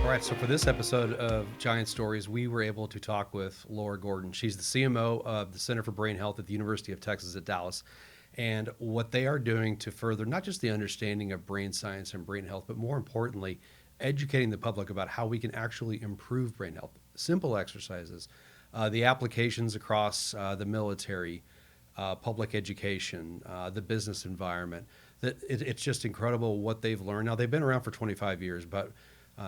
All right, so for this episode of Giant Stories, we were able to talk with Laura Gordon. She's the CMO of the Center for BrainHealth at the University of Texas at Dallas. And what they are doing to further not just the understanding of brain science and brain health, but more importantly, educating the public about how we can actually improve brain health. Simple exercises, the applications across the military, public education, the business environment. It's just incredible what they've learned. Now, they've been around for 25 years, but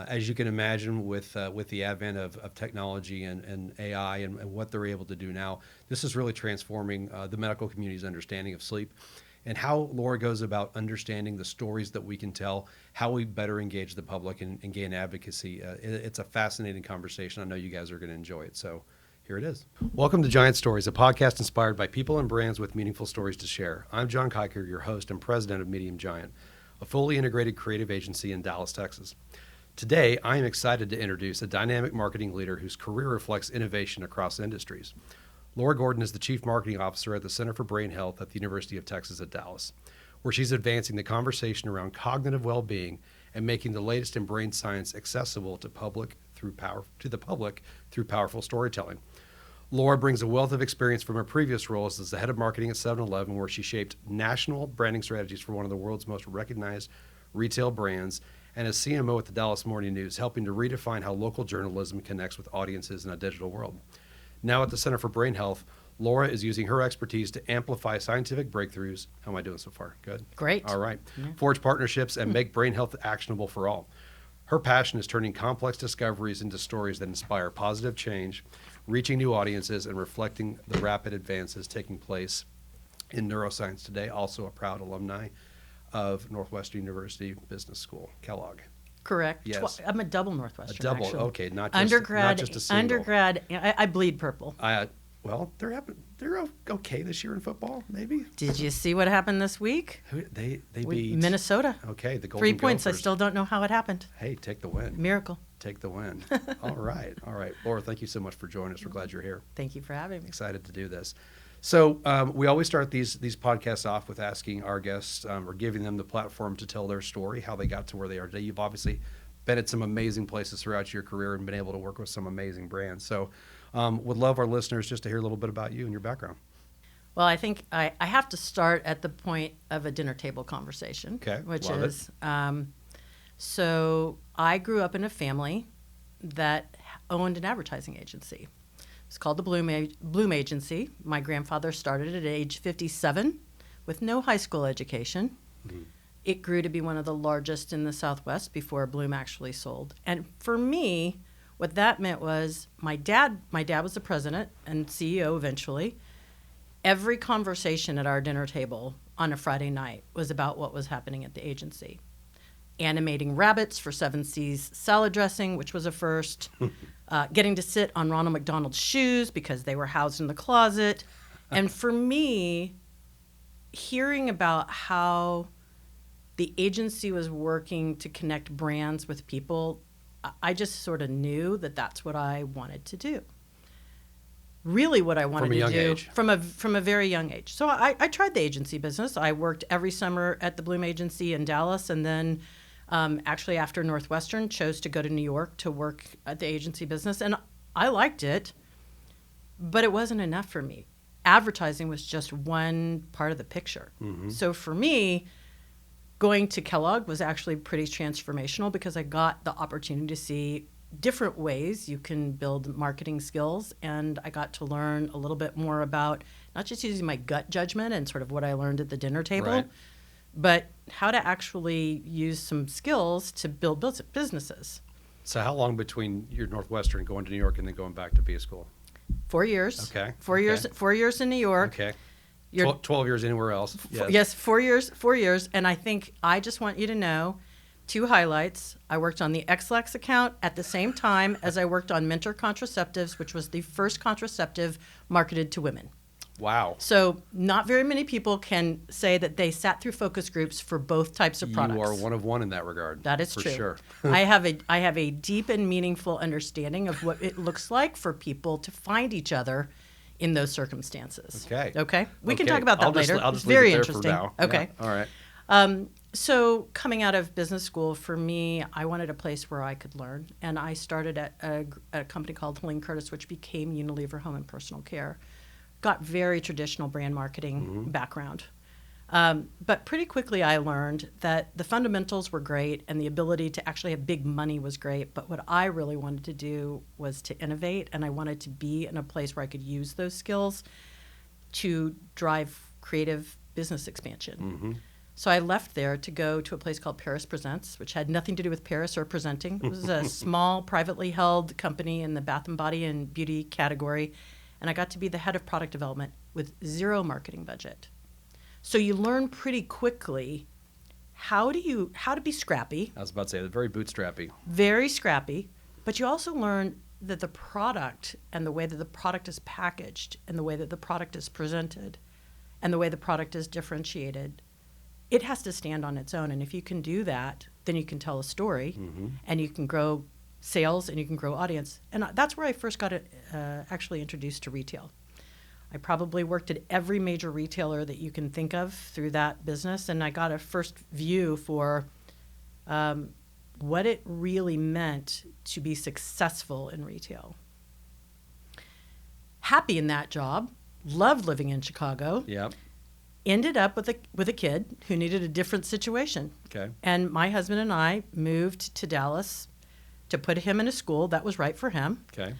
as you can imagine, with the advent of technology and AI and what they're able to do now, this is really transforming the medical community's understanding of sleep and how Laura goes about understanding the stories that we can tell, how we better engage the public and gain advocacy. It's a fascinating conversation. I know you guys are going to enjoy it. So here it is. Welcome to Giant Stories, a podcast inspired by people and brands with meaningful stories to share. I'm John Kiker, your host and president of Medium Giant, a fully integrated creative agency in Dallas, Texas. Today, I am excited to introduce a dynamic marketing leader whose career reflects innovation across industries. Laura Gordon is the Chief Marketing Officer at the Center for Brain Health at the University of Texas at Dallas, where she's advancing the conversation around cognitive well-being and making the latest in brain science accessible to the public through powerful storytelling. Laura brings a wealth of experience from her previous roles as the head of marketing at 7-Eleven, where she shaped national branding strategies for one of the world's most recognized retail brands, and as CMO at the Dallas Morning News, helping to redefine how local journalism connects with audiences in a digital world. Now at the Center for Brain Health, Laura is using her expertise to amplify scientific breakthroughs. How am I doing so far? Good? Great. All right. Yeah. Forge partnerships and make brain health actionable for all. Her passion is turning complex discoveries into stories that inspire positive change, reaching new audiences, and reflecting the rapid advances taking place in neuroscience today. Also a proud alumni of Northwestern University Business School, Kellogg. Correct. Yes. I'm a double Northwestern. A double, actually. okay, not just a single. Undergrad. I bleed purple. Well, they're okay this year in football, maybe. Did you see what happened this week? They beat Minnesota. Okay, the Golden 3 points. Gophers. I still don't know how it happened. Hey, take the win. Miracle. Take the win. All right. Laura, thank you so much for joining us. We're glad you're here. Thank you for having me. Excited to do this. So we always start these podcasts off with asking our guests or giving them the platform to tell their story, how they got to where they are today. You've obviously been at some amazing places throughout your career and been able to work with some amazing brands. So would love our listeners just to hear a little bit about you and your background. Well, I think I have to start at the point of a dinner table conversation. Okay, which love is, so I grew up in a family that owned an advertising agency. It's called the Bloom Agency. My grandfather started at age 57 with no high school education. Mm-hmm. It grew to be one of the largest in the Southwest before Bloom actually sold. And for me, what that meant was my dad was the president and CEO eventually. Every conversation at our dinner table on a Friday night was about what was happening at the agency. Animating rabbits for 7 C's salad dressing, which was a first. Getting to sit on Ronald McDonald's shoes because they were housed in the closet. And for me, hearing about how the agency was working to connect brands with people, I just sort of knew that that's what I wanted to do. Really what I wanted to do age. from a very young age. So I tried the agency business. I worked every summer at the Bloom Agency in Dallas, and then actually after Northwestern, chose to go to New York to work at the agency business. And I liked it, but it wasn't enough for me. Advertising was just one part of the picture. Mm-hmm. So for me, going to Kellogg was actually pretty transformational because I got the opportunity to see different ways you can build marketing skills. And I got to learn a little bit more about not just using my gut judgment and sort of what I learned at the dinner table, right, but how to actually use some skills to build businesses. So how long between your Northwestern going to New York and then going back to B school? 4 years. Okay. 4 years. 4 years in New York. Okay. 12 years anywhere else. Yes, 4 years. 4 years. And I think I just want you to know 2 highlights. I worked on the XLax account at the same time as I worked on Mentor Contraceptives, which was the first contraceptive marketed to women. Wow. So not very many people can say that they sat through focus groups for both types of products. You are one of one in that regard. That is for true. Sure. I have a deep and meaningful understanding of what it looks like for people to find each other in those circumstances. Okay. Okay. We can talk about that later. I'll just it's very leave it there interesting. for now. Okay. Yeah. All right. So coming out of business school, for me, I wanted a place where I could learn. And I started at a company called Helene Curtis, which became Unilever Home and Personal Care. Got very traditional brand marketing background. But pretty quickly I learned that the fundamentals were great and the ability to actually have big money was great. But what I really wanted to do was to innovate, and I wanted to be in a place where I could use those skills to drive creative business expansion. So I left there to go to a place called Paris Presents, which had nothing to do with Paris or presenting. It was a small, privately held company in the bath and body and beauty category. And I got to be the head of product development with zero marketing budget. So you learn pretty quickly how to be scrappy. I was about to say, very bootstrappy. Very scrappy. But you also learn that the product and the way that the product is packaged and the way that the product is presented and the way the product is differentiated, it has to stand on its own. And if you can do that, then you can tell a story and you can grow sales and you can grow audience. And that's where I first got actually introduced to retail. I probably worked at every major retailer that you can think of through that business, and I got a first view for what it really meant to be successful in retail. Happy in that job, loved living in Chicago. Yep. Ended up with a kid who needed a different situation. Okay. And my husband and I moved to Dallas to put him in a school that was right for him. Okay.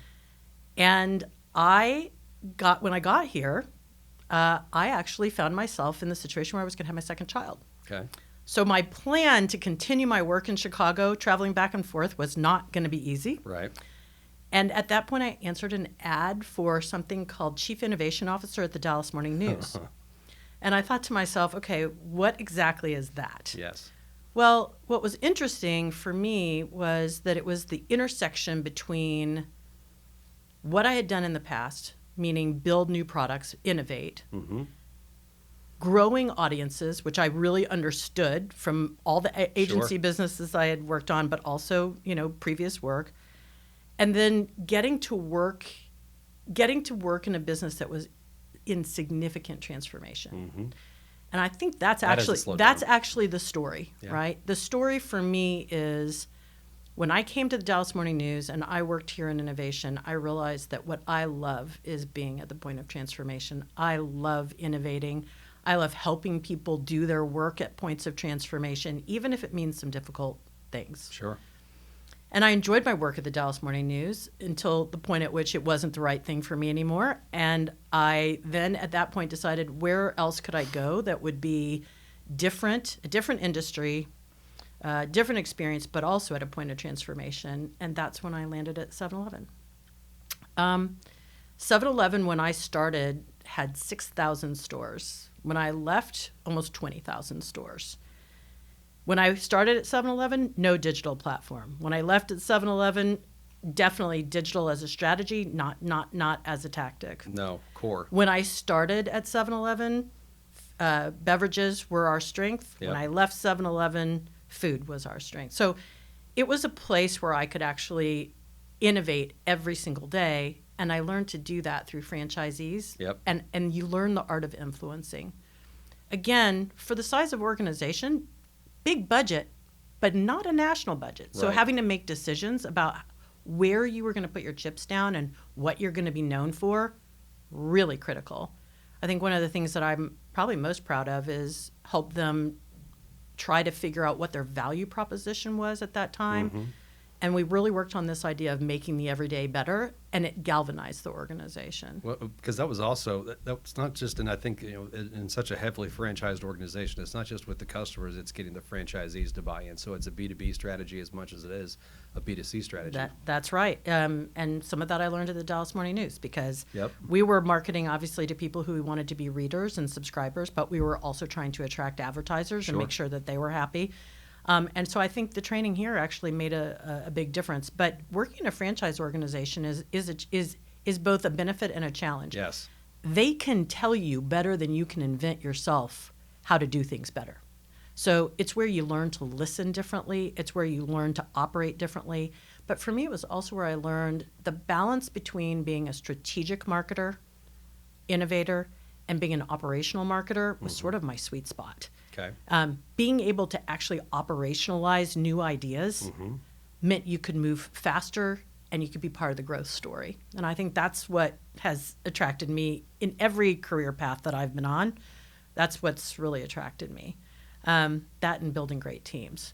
And when I got here, I actually found myself in the situation where I was going to have my second child. Okay. So my plan to continue my work in Chicago, traveling back and forth, was not going to be easy. Right. And at that point, I answered an ad for something called Chief Innovation Officer at the Dallas Morning News. And I thought to myself, okay, what exactly is that? Yes. Well, what was interesting for me was that it was the intersection between what I had done in the past, meaning build new products, innovate, growing audiences, which I really understood from all the agency businesses I had worked on, but also, previous work, and then getting to work in a business that was in significant transformation. And I think that's actually the story, right? The story for me is when I came to the Dallas Morning News and I worked here in innovation, I realized that what I love is being at the point of transformation. I love innovating. I love helping people do their work at points of transformation, even if it means some difficult things. Sure. And I enjoyed my work at the Dallas Morning News until the point at which it wasn't the right thing for me anymore. And I then at that point decided where else could I go that would be different, a different industry, different experience, but also at a point of transformation. And that's when I landed at 7-Eleven. 7-Eleven, when I started, had 6,000 stores. When I left, almost 20,000 stores. When I started at 7-Eleven, no digital platform. When I left at 7-Eleven, definitely digital as a strategy, not as a tactic. No, core. When I started at 7-Eleven, beverages were our strength. Yep. When I left 7-Eleven, food was our strength. So it was a place where I could actually innovate every single day, and I learned to do that through franchisees. Yep. And you learn the art of influencing. Again, for the size of organization, big budget, but not a national budget. So Right. having to make decisions about where you were going to put your chips down and what you're going to be known for, really critical. I think one of the things that I'm probably most proud of is help them try to figure out what their value proposition was at that time. And we really worked on this idea of making the everyday better, and it galvanized the organization. Well, because that was also, that's not just, and I think, in such a heavily franchised organization, it's not just with the customers, it's getting the franchisees to buy in. So it's a B2B strategy as much as it is a B2C strategy. That's right. And some of that I learned at the Dallas Morning News because Yep. we were marketing, obviously, to people who wanted to be readers and subscribers, but we were also trying to attract advertisers and make sure that they were happy. And so I think the training here actually made a big difference. But working in a franchise organization is both a benefit and a challenge. Yes. They can tell you better than you can invent yourself how to do things better. So it's where you learn to listen differently. It's where you learn to operate differently. But for me, it was also where I learned the balance between being a strategic marketer, innovator, and being an operational marketer was sort of my sweet spot. Okay. Being able to actually operationalize new ideas meant you could move faster and you could be part of the growth story. And I think that's what has attracted me in every career path that I've been on. That's what's really attracted me. That and building great teams.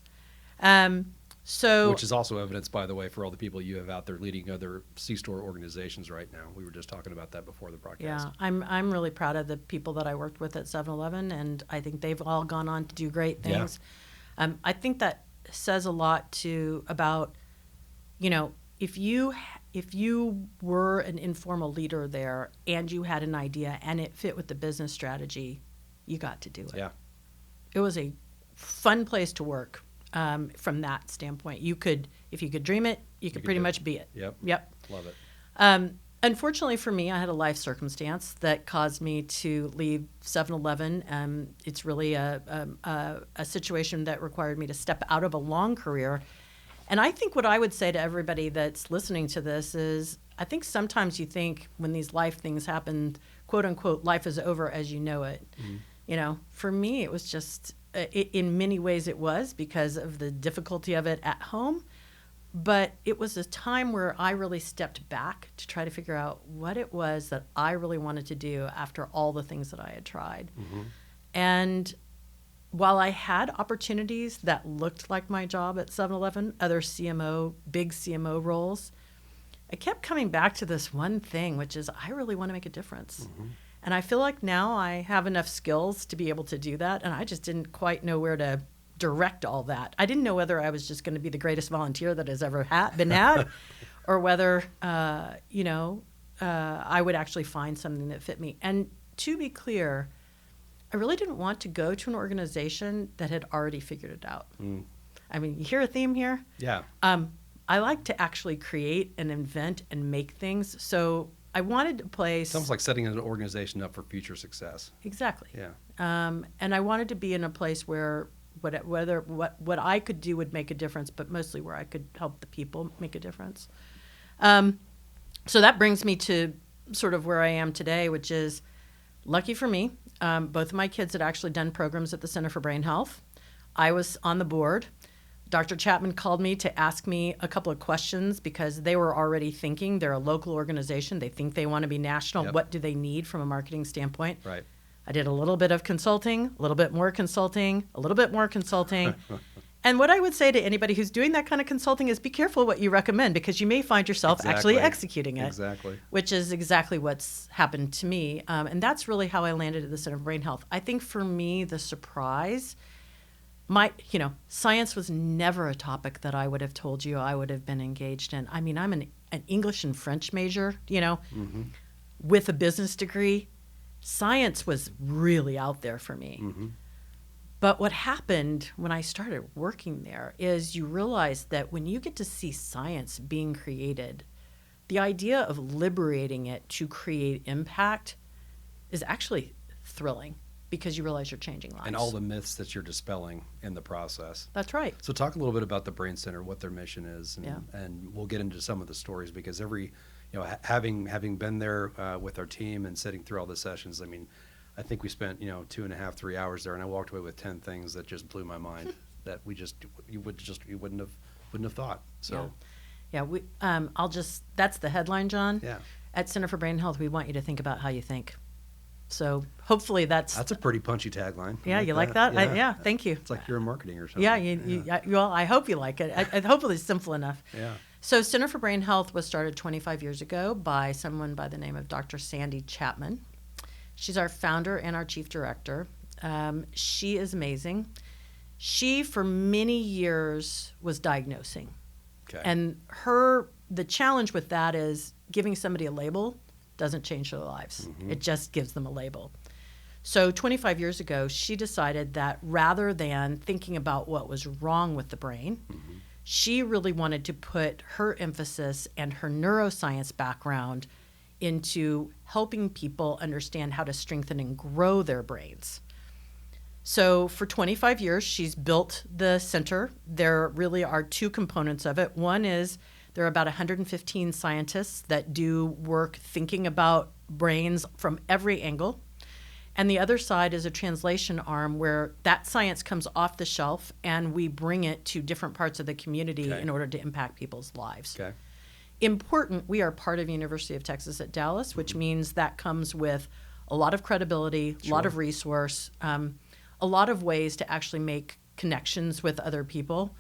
Which is also evidence, by the way, for all the people you have out there leading other C-store organizations right now. We were just talking about that before the broadcast. Yeah, I'm really proud of the people that I worked with at 7-Eleven, and I think they've all gone on to do great things. Yeah. I think that says a lot about, if you were an informal leader there and you had an idea and it fit with the business strategy, you got to do it. Yeah. It was a fun place to work. From that standpoint, if you could dream it, you could pretty much be it. Yep. Love it. Unfortunately for me, I had a life circumstance that caused me to leave 7-Eleven. It's really a situation that required me to step out of a long career. And I think what I would say to everybody that's listening to this is, I think sometimes you think when these life things happen, quote unquote, life is over as you know it. Mm-hmm. For me, it was just, in many ways it was because of the difficulty of it at home. But it was a time where I really stepped back to try to figure out what it was that I really wanted to do after all the things that I had tried. Mm-hmm. And while I had opportunities that looked like my job at 7-Eleven, other big CMO roles, I kept coming back to this one thing, which is I really want to make a difference. Mm-hmm. And I feel like now I have enough skills to be able to do that, and I just didn't quite know where to direct all that. I didn't know whether I was just going to be the greatest volunteer that has ever been had, or whether, I would actually find something that fit me. And to be clear, I really didn't want to go to an organization that had already figured it out. Mm. I mean, you hear a theme here? Yeah. I like to actually create and invent and make things. So I wanted a place. It's almost like setting an organization up for future success. Exactly. Yeah. And I wanted to be in a place where what I could do would make a difference, but mostly where I could help the people make a difference. So that brings me to sort of where I am today, which is lucky for me. Both of my kids had actually done programs at the Center for Brain Health. I was on the board. Dr. Chapman called me to ask me a couple of questions because they were already thinking they're a local organization. They think they want to be national. Yep. What do they need from a marketing standpoint? Right. I did a little bit of consulting, a little bit more consulting, a little bit more consulting. And what I would say to anybody who's doing that kind of consulting is be careful what you recommend because you may find yourself actually executing it. Exactly. Which is exactly what's happened to me. And that's really how I landed at the Center for Brain Health. I think for me, the surprise, science was never a topic that I would have told you I would have been engaged in. I mean, I'm an English and French major, mm-hmm. with a business degree. Science was really out there for me. Mm-hmm. But what happened when I started working there is you realize that when you get to see science being created, the idea of liberating it to create impact is actually thrilling because you realize you're changing lives. And all the myths that you're dispelling in the process. That's right. So talk a little bit about the Brain Center, what their mission is, and we'll get into some of the stories because having been there with our team and sitting through all the sessions, I mean, I think we spent 2.5, 3 hours there, and I walked away with 10 things that just blew my mind that you wouldn't have thought. So, that's the headline, John. Yeah. At Center for Brain Health, we want you to think about how you think. So hopefully that's a pretty punchy tagline. Yeah, you like that? Yeah. Thank you. It's like you're in marketing or something. Yeah, well, I hope you like it. Hopefully it's simple enough. Yeah. So Center for Brain Health was started 25 years ago by someone by the name of Dr. Sandy Chapman. She's our founder and our chief director. She is amazing. She, for many years, was diagnosing. Okay. And the challenge with that is giving somebody a label doesn't change their lives. Mm-hmm. It just gives them a label. So 25 years ago, she decided that rather than thinking about what was wrong with the brain, mm-hmm. she really wanted to put her emphasis and her neuroscience background into helping people understand how to strengthen and grow their brains. So for 25 years, she's built the center. There really are two components of it. One is there are about 115 scientists that do work thinking about brains from every angle. And the other side is a translation arm where that science comes off the shelf and we bring it to different parts of the community Okay. in order to impact people's lives. Okay. Important, we are part of University of Texas at Dallas, which means that comes with a lot of credibility, a lot of resource, a lot of ways to actually make connections with other people.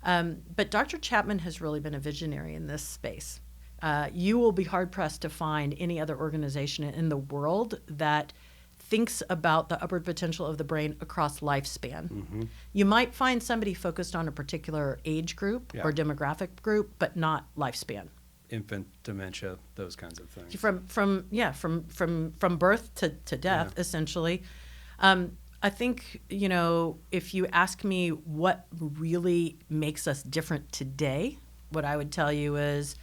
But Dr. Chapman has really been a visionary in this space. You will be hard-pressed to find any other organization in the world that thinks about the upward potential of the brain across lifespan. You might find somebody focused on a particular age group or demographic group, but not lifespan. Infant dementia, those kinds of things. From birth to death, essentially. I think, if you ask me what really makes us different today, what I would tell you is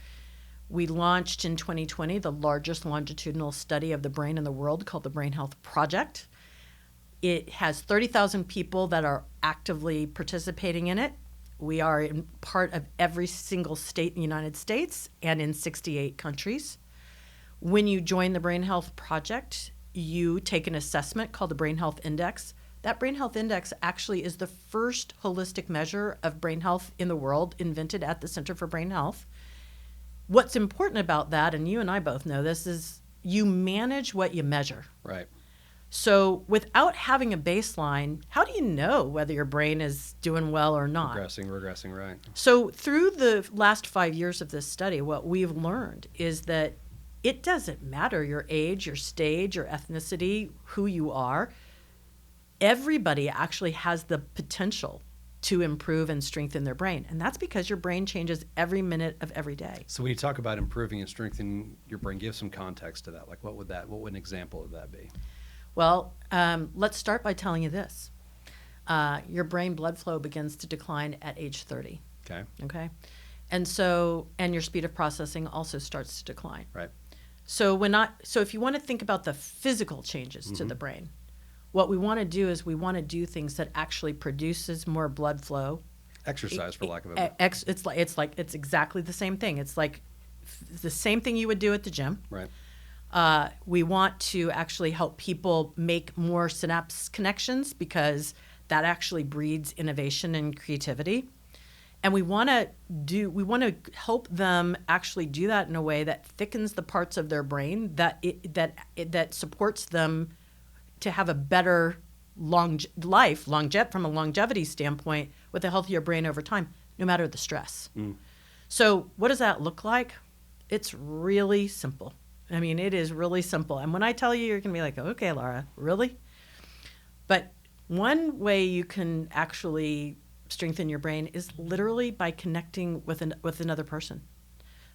we launched in 2020 the largest longitudinal study of the brain in the world called the BrainHealth Project. It has 30,000 people that are actively participating in it. We are in part of every single state in the United States and in 68 countries. When you join the BrainHealth Project, you take an assessment called the BrainHealth Index. That BrainHealth Index actually is the first holistic measure of brain health in the world, invented at the Center for Brain Health. What's important about that, and you and I both know this, is you manage what you measure. Right. So without having a baseline, how do you know whether your brain is doing well or not? Regressing, right. So through the last 5 years of this study, what we've learned is that it doesn't matter your age, your stage, your ethnicity, who you are. Everybody actually has the potential to improve and strengthen their brain. And that's because your brain changes every minute of every day. So when you talk about improving and strengthening your brain, give some context to that. Like what would an example of that be? Well, let's start by telling you this. Your brain blood flow begins to decline at age 30. Okay. And your speed of processing also starts to decline. Right. So if you want to think about the physical changes to the brain, what we want to do is we want to do things that actually produces more blood flow. Exercise, for lack of a better. It's exactly the same thing. It's like the same thing you would do at the gym. Right. We want to actually help people make more synapse connections because that actually breeds innovation and creativity. And we want to help them actually do that in a way that thickens the parts of their brain that supports them to have a better life from a longevity standpoint with a healthier brain over time, no matter the stress. So what does that look like? It's really simple. I mean, it is really simple. And when I tell you, you're going to be like, okay, Laura, really? But one way you can actually strengthen your brain is literally by connecting with another person.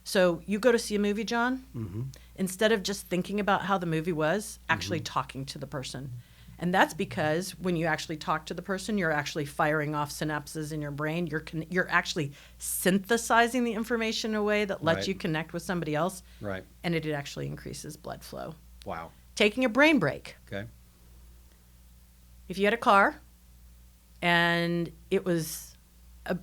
So you go to see a movie, John, instead of just thinking about how the movie was, actually talking to the person. And that's because when you actually talk to the person, you're actually firing off synapses in your brain. You're actually synthesizing the information in a way that lets you connect with somebody else. Right. And it actually increases blood flow. Wow. Taking a brain break. Okay. If you had a car and it was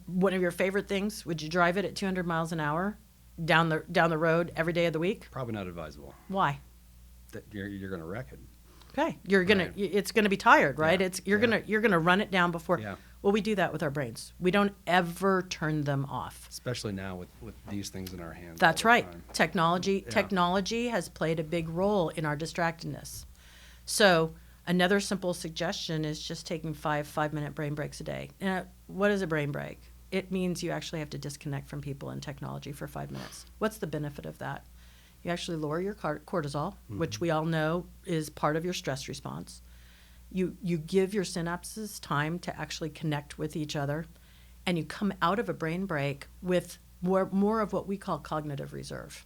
one of your favorite things, would you drive it at 200 miles an hour down the road every day of the week? Probably not advisable. Why? That you're going to wreck it. Okay, it's gonna be tired, right? Yeah. You're gonna run it down before. Yeah. Well, we do that with our brains. We don't ever turn them off. Especially now with these things in our hands. That's all the right. time. Technology has played a big role in our distractedness. So another simple suggestion is just taking 5-minute brain breaks a day. Now, what is a brain break? It means you actually have to disconnect from people and technology for 5 minutes. What's the benefit of that? You actually lower your cortisol, which we all know is part of your stress response. You give your synapses time to actually connect with each other, and you come out of a brain break with more of what we call cognitive reserve.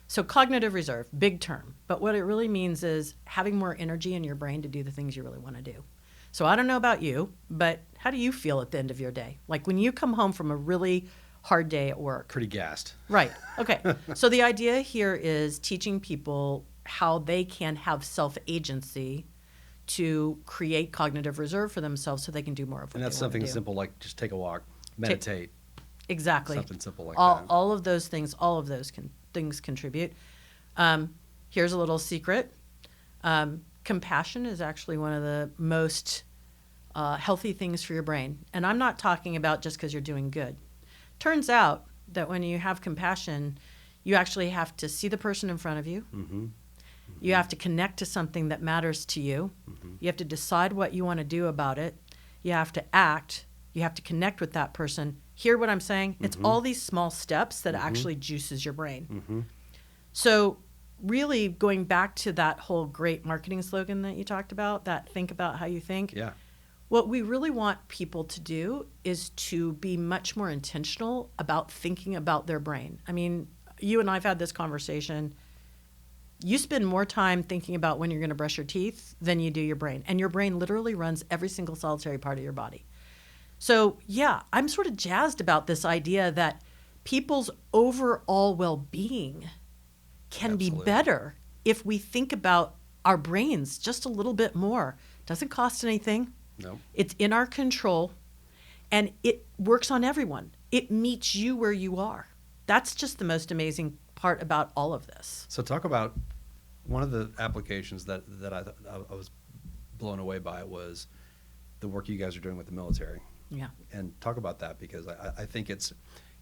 So cognitive reserve, big term, but what it really means is having more energy in your brain to do the things you really want to do. So I don't know about you, but how do you feel at the end of your day? Like when you come home from a really hard day at work. Pretty gassed. Right. Okay. So the idea here is teaching people how they can have self-agency to create cognitive reserve for themselves so they can do more of what they want to do. And that's something simple like just take a walk, meditate. Exactly. Something simple like all, that. All of those things, things contribute. Here's a little secret. compassion is actually one of the most healthy things for your brain. And I'm not talking about just because you're doing good. Turns out that when you have compassion, you actually have to see the person in front of you. Mm-hmm. You have to connect to something that matters to you. Mm-hmm. You have to decide what you want to do about it. You have to act. You have to connect with that person. Hear what I'm saying? Mm-hmm. It's all these small steps that actually juices your brain. Mm-hmm. So really going back to that whole great marketing slogan that you talked about, that think about how you think. Yeah. What we really want people to do is to be much more intentional about thinking about their brain. I mean, you and I have had this conversation. You spend more time thinking about when you're going to brush your teeth than you do your brain. And your brain literally runs every single solitary part of your body. So, yeah, I'm sort of jazzed about this idea that people's overall well-being can be better if we think about our brains just a little bit more. Doesn't cost anything. No. It's in our control, and it works on everyone. It meets you where you are. That's just the most amazing part about all of this. So talk about one of the applications that I was blown away by was the work you guys are doing with the military. Yeah. And talk about that, because I think it's,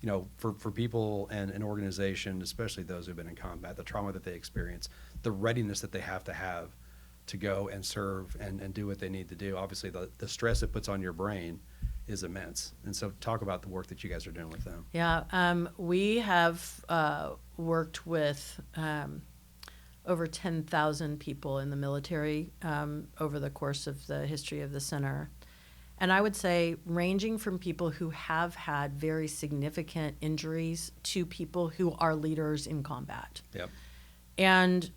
you know, for people and an organization, especially those who've been in combat, the trauma that they experience, the readiness that they have to go and serve and do what they need to do. Obviously, the stress it puts on your brain is immense. And so talk about the work that you guys are doing with them. Yeah, we have worked with over 10,000 people in the military over the course of the history of the center. And I would say ranging from people who have had very significant injuries to people who are leaders in combat. Yep. And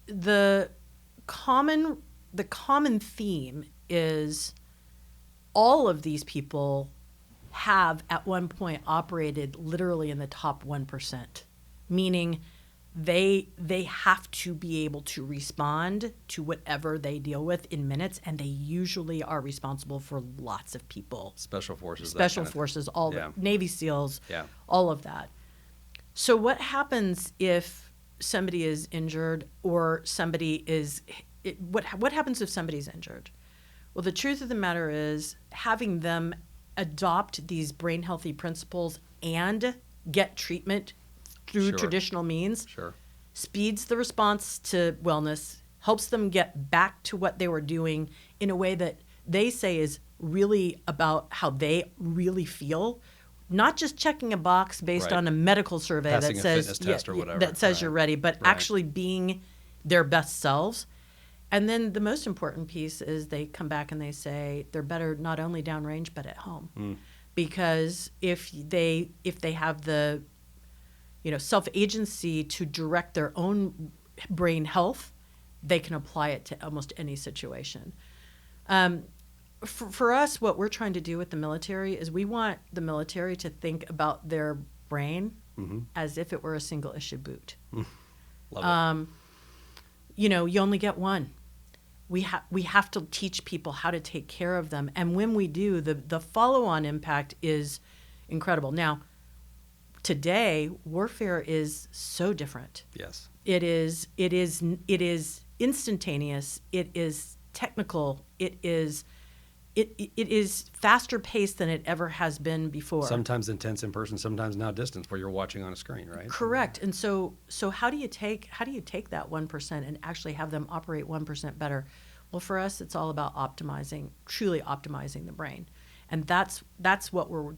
the common theme is all of these people have at one point operated literally in the top 1%, meaning they have to be able to respond to whatever they deal with in minutes, and they usually are responsible for lots of people. Special forces, all the Navy SEALs, all of that. So what happens if somebody is injured or what happens if somebody's injured? Well, the truth of the matter is having them adopt these brain healthy principles and get treatment through traditional means speeds the response to wellness, helps them get back to what they were doing in a way that they say is really about how they really feel, not just checking a box based on a medical survey Passing that a says fitness test or whatever. that says you're ready, but actually being their best selves. And then the most important piece is they come back and they say they're better not only downrange but at home, because if they have the self-agency to direct their own brain health, they can apply it to almost any situation. For us, what we're trying to do with the military is we want the military to think about their brain as if it were a single-issue boot. Love it. You only get one. We have to teach people how to take care of them. And when we do, the follow-on impact is incredible. Now, today, warfare is so different. Yes. It is instantaneous. It is technical. It is faster paced than it ever has been before. Sometimes intense in person, sometimes now distance where you're watching on a screen, right? Correct. And so how do you take that 1% and actually have them operate 1% better? Well, for us, it's all about truly optimizing the brain. And that's what we're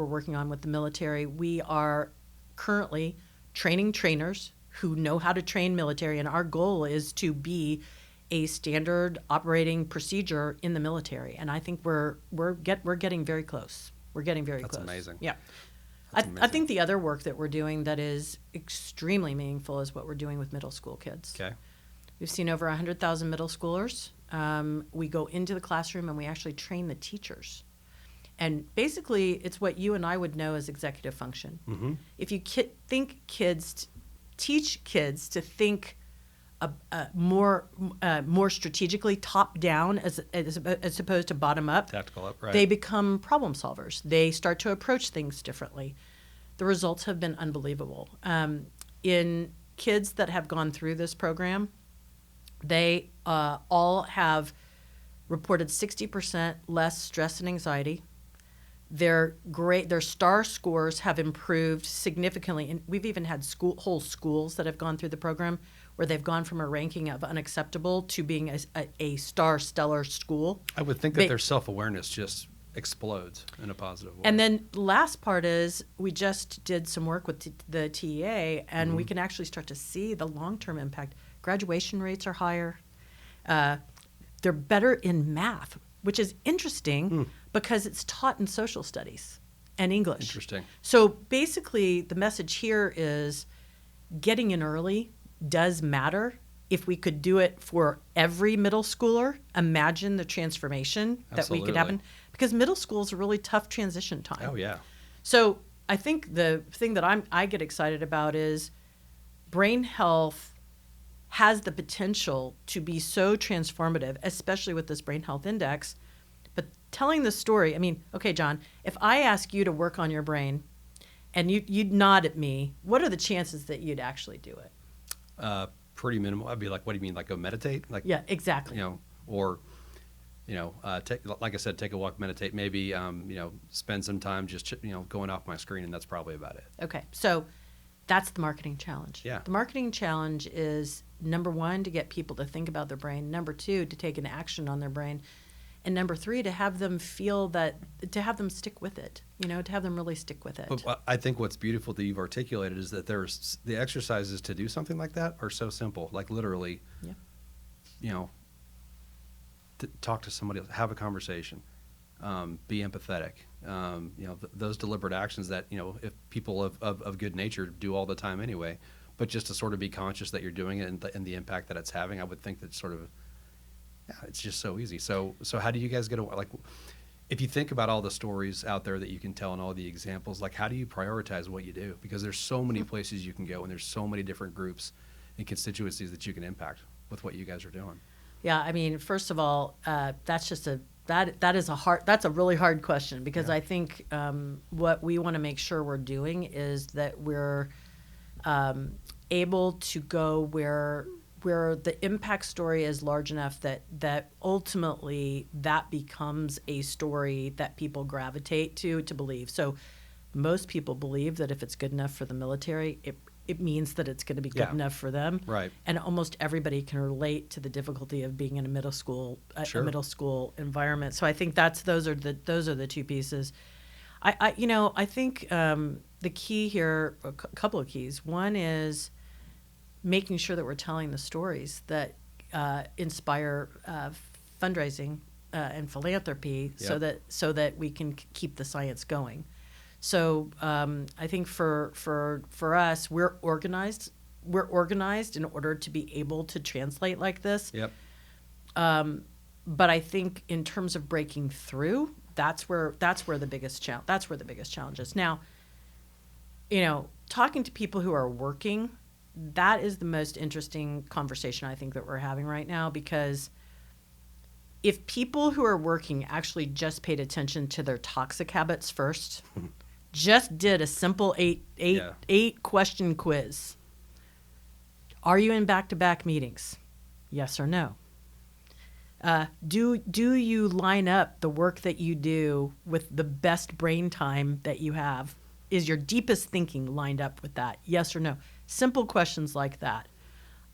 working on with the military. We are currently training trainers who know how to train military, and our goal is to be a standard operating procedure in the military. And I think we're getting very close. We're getting very close. That's amazing. Yeah. That's I think the other work that we're doing that is extremely meaningful is what we're doing with middle school kids. Okay. We've seen over 100,000 middle schoolers. We go into the classroom and we actually train the teachers. And basically, it's what you and I would know as executive function. Mm-hmm. If you teach kids to think more strategically, top down as opposed to bottom up, tactical up, right? They become problem solvers. They start to approach things differently. The results have been unbelievable. In kids that have gone through this program, They all have reported 60% less stress and anxiety. Their STAR scores have improved significantly, and we've even had whole schools that have gone through the program where they've gone from a ranking of unacceptable to being a star stellar school. I would think that their self-awareness just explodes in a positive way. And then the last part is we just did some work with the TEA, and we can actually start to see the long-term impact. Graduation rates are higher. They're better in math, which is interesting because it's taught in social studies and English. Interesting. So basically, the message here is getting in early does matter. If we could do it for every middle schooler, imagine the transformation that we could happen. Because middle school is a really tough transition time. Oh, yeah. So I think the thing that I get excited about is brain health has the potential to be so transformative, especially with this brain health index. But telling the story, I mean, okay, John, if I ask you to work on your brain and you'd nod at me, what are the chances that you'd actually do it? Pretty minimal. I'd be like, what do you mean? Like go meditate? Like, yeah, exactly. Or, like I said, take a walk, meditate, maybe, spend some time just, going off my screen, and that's probably about it. Okay. So that's the marketing challenge. Yeah. The marketing challenge is, number one, to get people to think about their brain. Number two, to take an action on their brain. And number three, to have them feel that, to have them stick with it, to have them really stick with it. But I think what's beautiful that you've articulated is that there's the exercises to do something like that are so simple. Like literally, talk to somebody else, have a conversation, be empathetic. Those deliberate actions that, if people of good nature do all the time anyway, but just to sort of be conscious that you're doing it and the impact that it's having, I would think that sort of, it's just so easy. So how do you guys get like, if you think about all the stories out there that you can tell and all the examples, like how do you prioritize what you do? Because there's so many places you can go and there's so many different groups and constituencies that you can impact with what you guys are doing. Yeah, I mean, first of all, that's just that's a really hard question because I think what we want to make sure we're doing is that we're able to go where the impact story is large enough that ultimately that becomes a story that people gravitate to believe. So most people believe that if it's good enough for the military, it means that it's going to be good enough for them. Right. And almost everybody can relate to the difficulty of being in a middle school environment. So I think those are the two pieces. I think the key here, a couple of keys. One is making sure that we're telling the stories that inspire fundraising and philanthropy, so that we can keep the science going. So I think for us, we're organized. We're organized in order to be able to translate like this. Yep. But I think in terms of breaking through, that's where the biggest challenge is. Now, talking to people who are working, that is the most interesting conversation I think that we're having right now, because if people who are working actually just paid attention to their toxic habits first, just did a simple eight question quiz. Are you in back-to-back meetings? Yes or no? Do you line up the work that you do with the best brain time that you have? Is your deepest thinking lined up with that? Yes or no? Simple questions like that.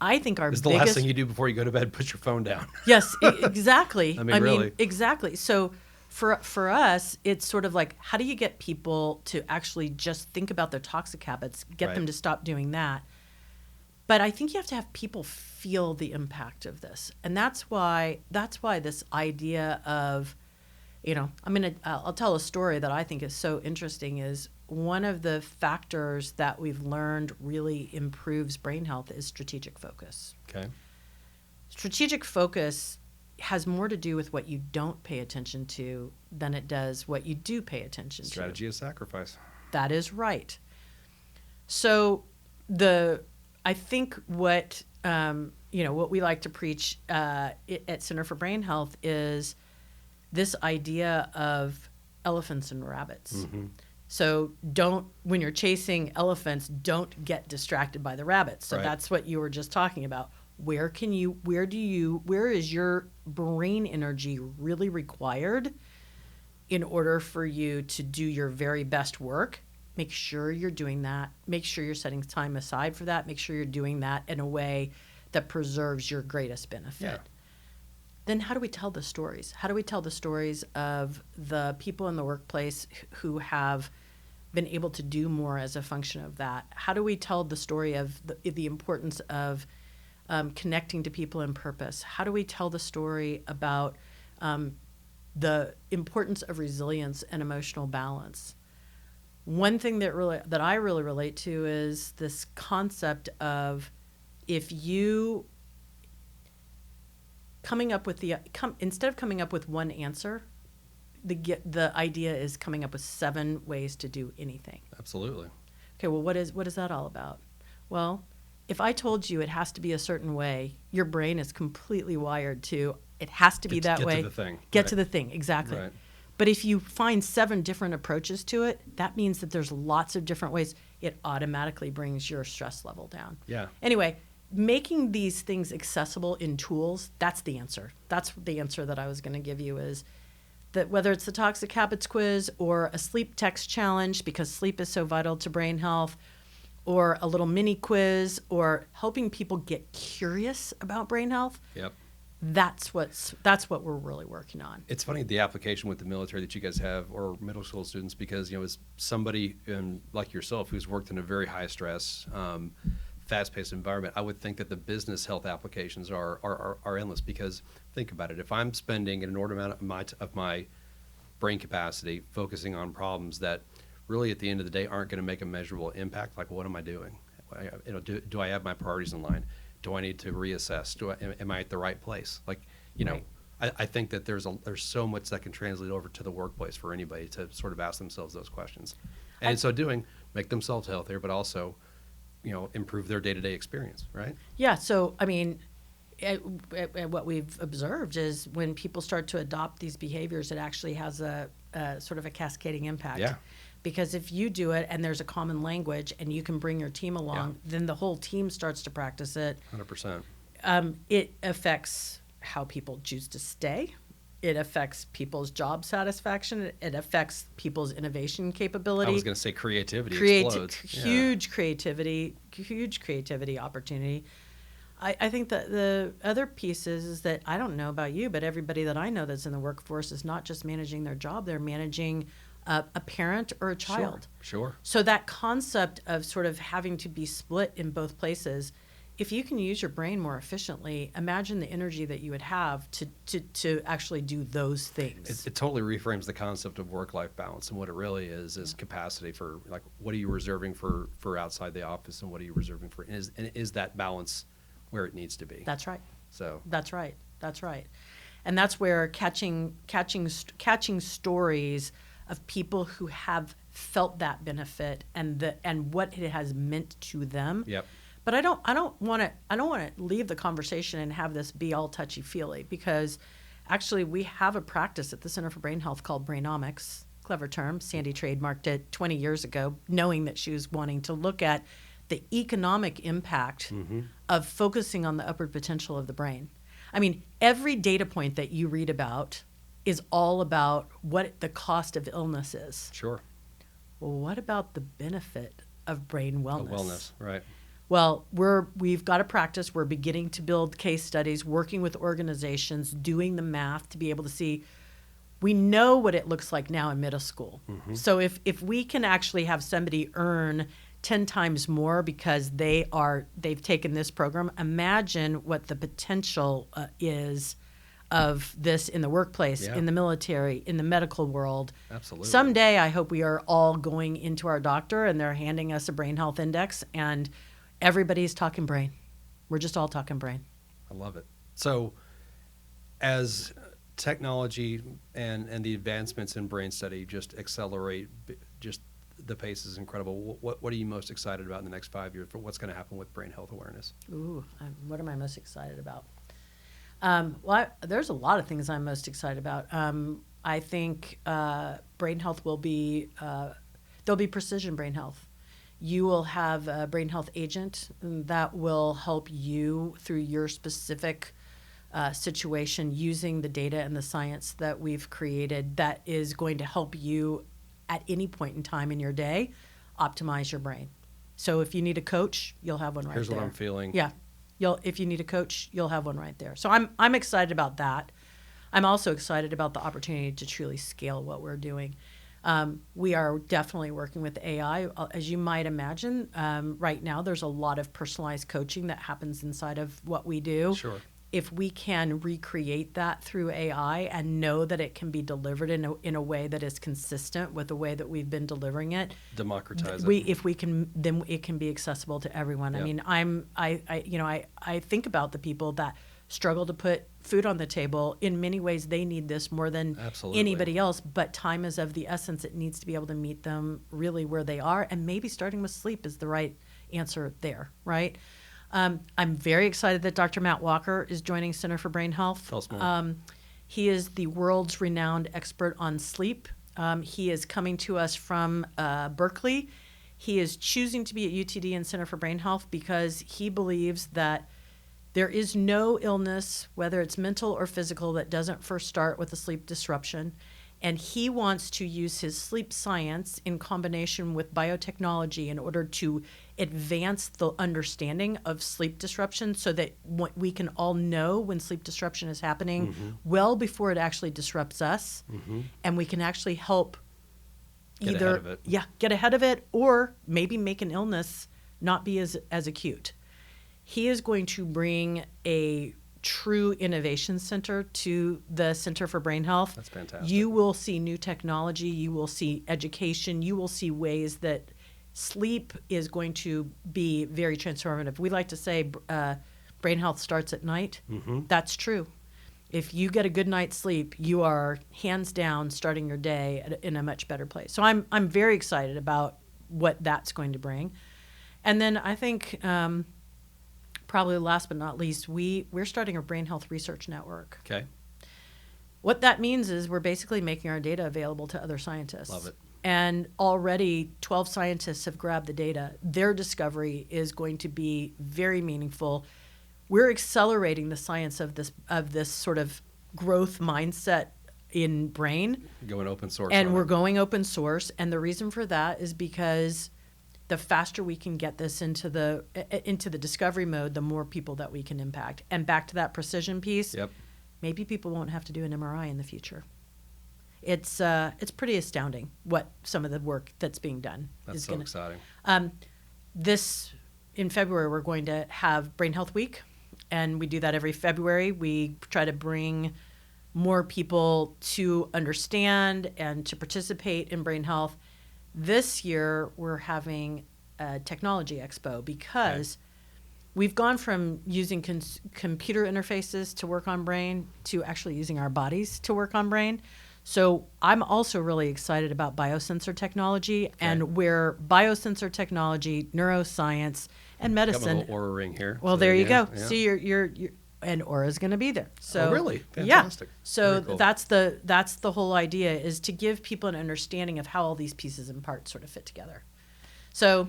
I think our biggest... It's the last thing you do before you go to bed, put your phone down. Yes, exactly. I mean, really. Exactly. So for us, it's sort of like, how do you get people to actually just think about their toxic habits, get them to stop doing that? But I think you have to have people feel the impact of this. And that's why this idea of, I'll tell a story that I think is so interesting. Is one of the factors that we've learned really improves brain health is strategic focus. Okay. Strategic focus has more to do with what you don't pay attention to than it does what you do pay attention to. Strategy of sacrifice. That is right. So I think what we like to preach at Center for Brain Health is this idea of elephants and rabbits. Mm-hmm. So when you're chasing elephants, don't get distracted by the rabbits. So that's what you were just talking about. where is your brain energy really required in order for you to do your very best work. Make sure you're doing that. Make sure you're setting time aside for that. Make sure you're doing that in a way that preserves your greatest benefit. Yeah. Then how do we tell the stories? How do we tell the stories of the people in the workplace who have been able to do more as a function of that? How do we tell the story of the importance of connecting to people in purpose? How do we tell the story about the importance of resilience and emotional balance? One thing that I really relate to is this concept of instead of coming up with one answer, the idea is coming up with 7 ways to do anything. Absolutely. Okay, well, what is that all about? Well, if I told you it has to be a certain way, your brain is completely wired to it has to be that way. Get to the thing. Get to the thing, exactly. Right. But if you find 7 different approaches to it, that means that there's lots of different ways. It automatically brings your stress level down. Yeah. Anyway, making these things accessible in tools, that's the answer. That's the answer that I was going to give you, is that whether it's the Toxic Habits Quiz or a sleep text challenge, because sleep is so vital to brain health, or a little mini quiz, or helping people get curious about brain health. Yep. That's what we're really working on. It's funny, the application with the military that you guys have, or middle school students, because as somebody like yourself who's worked in a very high stress, fast-paced environment, I would think that the business health applications are endless. Because think about it, if I'm spending an inordinate amount of my brain capacity focusing on problems that really at the end of the day aren't going to make a measurable impact, like what am I doing? Do I have my priorities in line? Do I need to reassess? Am I at the right place? Right. I think that there's so much that can translate over to the workplace for anybody to sort of ask themselves those questions, and in so doing, make themselves healthier, but also, improve their day-to-day experience, right? Yeah. So, I mean, what we've observed is when people start to adopt these behaviors, it actually has a sort of a cascading impact. Yeah. Because if you do it and there's a common language and you can bring your team along, then the whole team starts to practice it. 100%. It affects how people choose to stay. It affects people's job satisfaction. It affects people's innovation capability. I was going to say creativity explodes. Huge creativity opportunity. I think that the other piece is that I don't know about you, but everybody that I know that's in the workforce is not just managing their job, they're managing a parent or a child. Sure. So that concept of sort of having to be split in both places, if you can use your brain more efficiently, imagine the energy that you would have to actually do those things. It totally reframes the concept of work-life balance, and what it really is capacity for, like, what are you reserving for outside the office, and what are you reserving for, and is that balance where it needs to be? That's right. So that's right. And that's where catching stories of people who have felt that benefit and what it has meant to them. Yep. But I don't want to leave the conversation and have this be all touchy-feely, because actually we have a practice at the Center for Brain Health called Brainomics. Clever term. Sandy trademarked it 20 years ago, knowing that she was wanting to look at the economic impact of focusing on the upward potential of the brain. I mean, every data point that you read about is all about what the cost of illness is. Sure. Well, what about the benefit of brain wellness? Wellness, right. Well, we've got a practice. We're beginning to build case studies, working with organizations, doing the math to be able to see. We know what it looks like now in middle school. So if we can actually have somebody earn 10 times more because they've taken this program, imagine what the potential is of this in the workplace, in the military, in the medical world. Absolutely. Someday, I hope we are all going into our doctor and they're handing us a brain health index and everybody's talking brain. We're just all talking brain. I love it. So as technology and the advancements in brain study just accelerate, just the pace is incredible. What are you most excited about in the next 5 years for what's going to happen with brain health awareness? What am I most excited about? There's a lot of things I'm most excited about. I think brain health will be, there'll be precision brain health. You will have a brain health agent that will help you through your specific situation using the data and the science that we've created that is going to help you at any point in time in your day optimize your brain. So if you need a coach, you'll have one right there. Here's what I'm feeling. Yeah. If you need a coach, you'll have one right there. So I'm excited about that. I'm also excited about the opportunity to truly scale what we're doing. We are definitely working with AI. As you might imagine, right now there's a lot of personalized coaching that happens inside of what we do. Sure. If we can recreate that through AI and know that it can be delivered in a way that is consistent with the way that we've been delivering it, democratize it. If we can, then it can be accessible to everyone. Yep. I mean, I think about the people that struggle to put food on the table. In many ways, they need this more than Absolutely. anybody else. But time is of the essence. It needs to be able to meet them really where they are, and maybe starting with sleep is the right answer there, right? I'm very excited that Dr. Matt Walker is joining Center for Brain Health. Tell us more. He is the world's renowned expert on sleep. He is coming to us from Berkeley. He is choosing to be at UTD and Center for Brain Health because he believes that there is no illness, whether it's mental or physical, that doesn't first start with a sleep disruption. And he wants to use his sleep science in combination with biotechnology in order to advance the understanding of sleep disruption so that we can all know when sleep disruption is happening well before it actually disrupts us. And we can actually help Get ahead of it. get ahead of it, or maybe make an illness not be as acute. He is going to bring a true innovation center to the Center for Brain Health. That's fantastic. You will see new technology, you will see education, you will see ways that sleep is going to be very transformative. We like to say brain health starts at night. That's true. If you get a good night's sleep, you are hands down starting your day in a much better place. So I'm very excited about what that's going to bring. And then I think probably last but not least, we're starting a brain health research network. Okay. What that means is we're basically making our data available to other scientists. Love it. And already 12 scientists have grabbed the data. Their discovery is going to be very meaningful. We're accelerating the science of this sort of growth mindset in brain. Going open source. And we're going open source. And the reason for that is because the faster we can get this into the discovery mode, the more people that we can impact. And back to that precision piece, maybe people won't have to do an MRI in the future. It's pretty astounding what some of the work that's being done is going to. That's so exciting. In February, we're going to have Brain Health Week, and we do that every February. We try to bring more people to understand and to participate in brain health. This year, we're having a technology expo because we've gone from using computer interfaces to work on brain to actually using our bodies to work on brain. So I'm also really excited about biosensor technology and where biosensor technology, neuroscience, and medicine. Got my little Aura ring here. Well, so there you go. Yeah. See, you're and Aura's going to be there. So really? Fantastic. Yeah. So Very cool. that's the whole idea, is to give people an understanding of how all these pieces and parts sort of fit together. So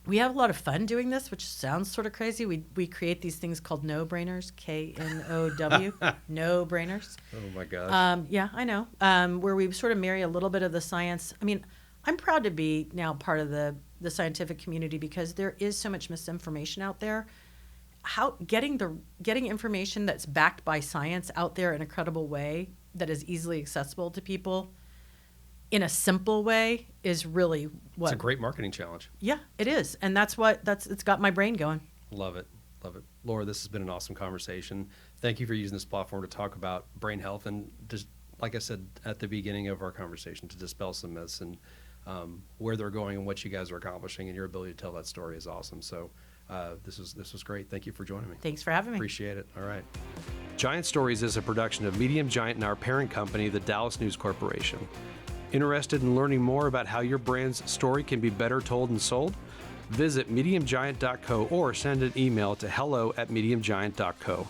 we have a lot of fun doing this, which sounds sort of crazy. We create these things called no-brainers, KNOW, no-brainers. Oh my gosh. Yeah, I know. Where we sort of marry a little bit of the science. I mean, I'm proud to be now part of the scientific community because there is so much misinformation out there. How getting information that's backed by science out there in a credible way that is easily accessible to people in a simple way is really what. It's a great marketing challenge. Yeah, it is, and it's got my brain going. Love it. Love it. Laura, this has been an awesome conversation. Thank you for using this platform to talk about brain health and just, like I said at the beginning of our conversation, to dispel some myths and where they're going and what you guys are accomplishing, and your ability to tell that story is awesome. So this was great. Thank you for joining me. Thanks for having me. Appreciate it. All right. Giant Stories is a production of Medium Giant and our parent company, the Dallas News Corporation. Interested in learning more about how your brand's story can be better told and sold? Visit mediumgiant.co or send an email to hello@mediumgiant.co.